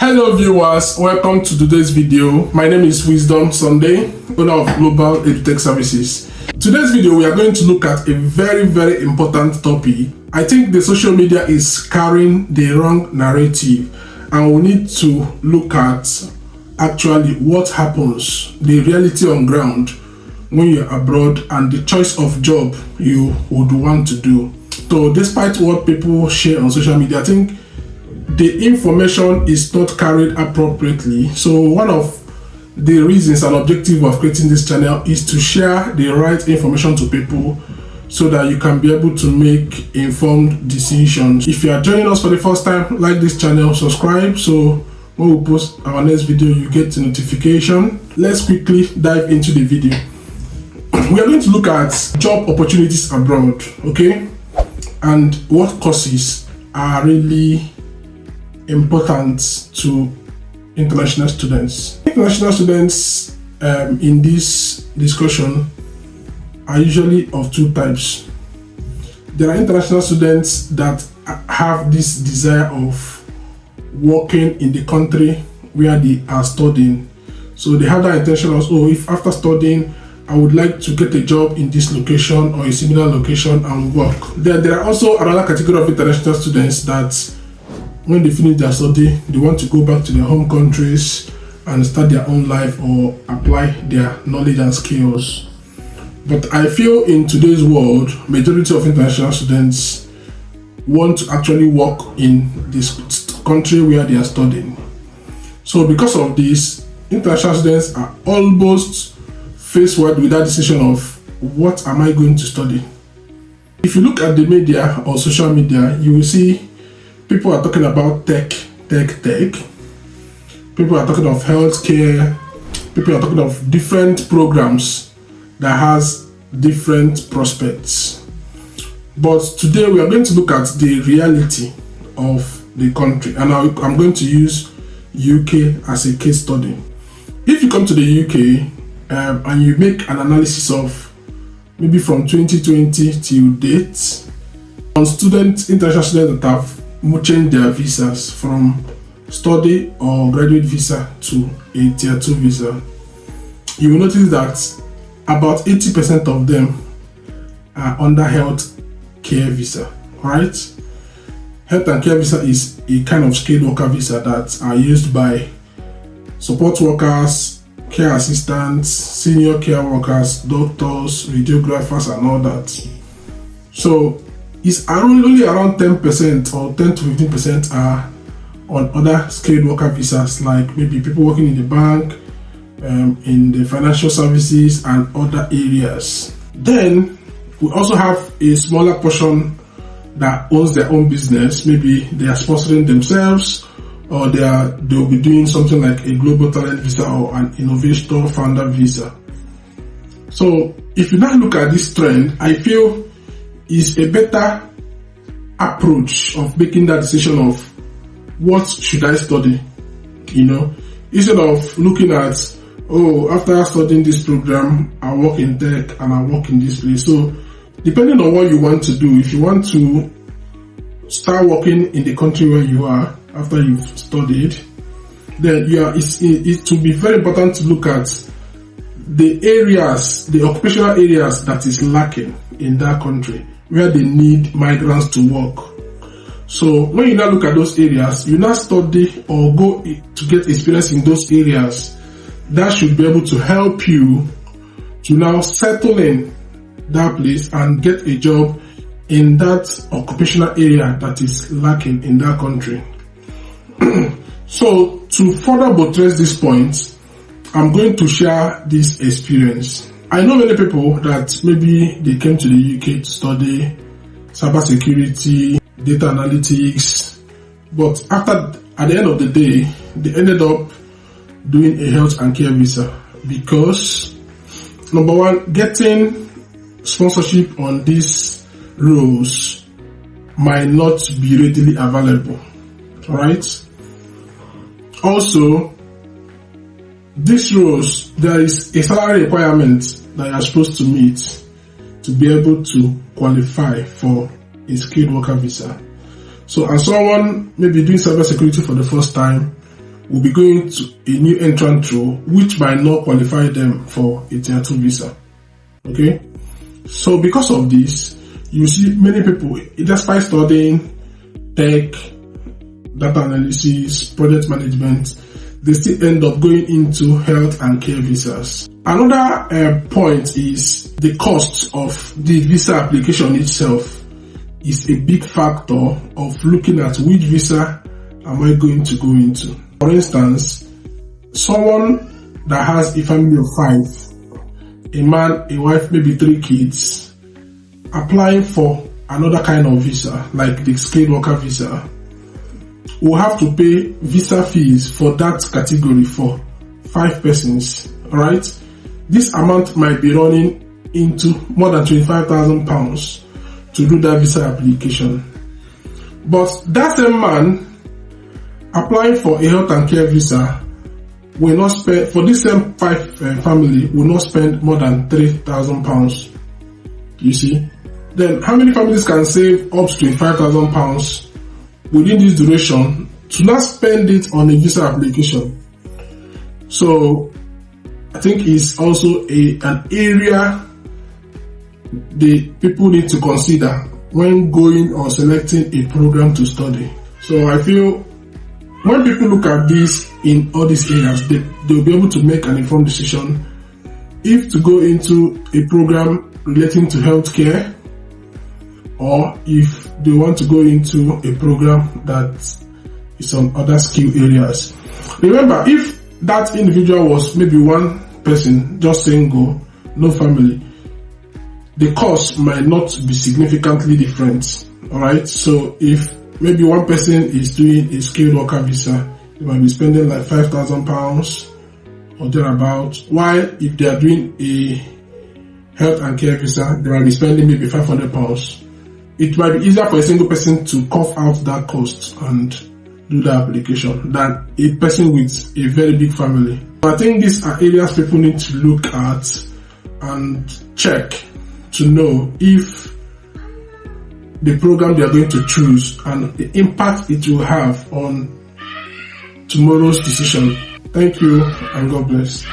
Hello viewers, welcome to today's video. My name is Wisdom Sunday, owner of Global EduTech Services. Today's video we are going to look at a very important topic. I think the social media is carrying the wrong narrative and we need to look at actually what happens, the reality on ground when you're abroad and the choice of job you would want to do. So despite what people share on social media, I think the information is not carried appropriately. So one of the reasons and objective of creating this channel is to share the right information to people so that you can be able to make informed decisions. If you are joining us for the first time, like this channel, subscribe, so when we post our next video you get the notification. Let's quickly dive into the video. We are going to look at job opportunities abroad, okay, and what courses are really important to international students. International students in this discussion are usually of two types. There are international students that have this desire of working in the country where they are studying. So they have that intention of, oh, if after studying I would like to get a job in this location or a similar location and work. There are also another category of international students that when they finish their study, they want to go back to their home countries and start their own life or apply their knowledge and skills. But I feel in today's world, majority of international students want to actually work in this country where they are studying. So because of this, international students are almost faced with that decision of what am I going to study. If you look at the media or social media, you will see people are talking about tech. People are talking of healthcare. People are talking of different programs that has different prospects. But today we are going to look at the reality of the country, and I'm going to use UK as a case study. If you come to the UK and you make an analysis of maybe from 2020 till date on international students that have change their visas from study or graduate visa to a tier 2 visa, you will notice that about 80% of them are under health care visa, right? Health and care visa is a kind of skilled worker visa that are used by support workers, care assistants, senior care workers, doctors, radiographers and all that. So it's only around 10% or 10 to 15% are on other skilled worker visas, like maybe people working in the bank, in the financial services and other areas. Then we also have a smaller portion that owns their own business. Maybe they are sponsoring themselves, or they'll be doing something like a global talent visa or an innovator founder visa. So if you now look at this trend, I feel is a better approach of making that decision of what should I study, instead of looking at, oh, after studying this program I work in tech and I work in this place. So depending on what you want to do, if you want to start working in the country where you are after you've studied, then it will be very important to look at the areas, the occupational areas that is lacking in that country, where they need migrants to work. So when you now look at those areas, you now study or go to get experience in those areas. That should be able to help you to now settle in that place and get a job in that occupational area that is lacking in that country. So to further buttress this point, I'm going to share this experience. I know many people that maybe they came to the UK to study cybersecurity, data analytics, but at the end of the day, they ended up doing a health and care visa because, number one, getting sponsorship on these roles might not be readily available, right? Also, these roles, there is a salary requirement that you are supposed to meet to be able to qualify for a skilled worker visa. So as someone maybe doing cybersecurity for the first time, will be going to a new entrant role, which might not qualify them for a Tier 2 visa. Okay? So because of this, you see many people, despite studying tech, data analysis, project management, they still end up going into health and care visas. Another point is the cost of the visa application itself is a big factor of looking at which visa am I going to go into. For instance, someone that has a family of 5, a man, a wife, maybe 3 kids, applying for another kind of visa, like the skilled worker visa, will have to pay visa fees for that category for 5 persons, alright? This amount might be running into more than £25,000 to do that visa application. But that same man applying for a health and care visa will not spend, for this same 5 family, will not spend more than £3,000. You see? Then how many families can save up to £25,000 within this duration to not spend it on a visa application? So I think it's also an area the people need to consider when going or selecting a program to study. So I feel when people look at this in all these areas, they'll be able to make an informed decision if to go into a program relating to healthcare, or if they want to go into a program that is on other skill areas. Remember, if that individual was maybe one person, just single, no family, the cost might not be significantly different. Alright, so if maybe one person is doing a skilled worker visa, they might be spending like £5,000 or thereabout, while if they are doing a health and care visa, they might be spending maybe £500. It might be easier for a single person to cough out that cost and do the application than a person with a very big family. I think these are areas people need to look at and check to know if the program they are going to choose and the impact it will have on tomorrow's decision. Thank you and God bless.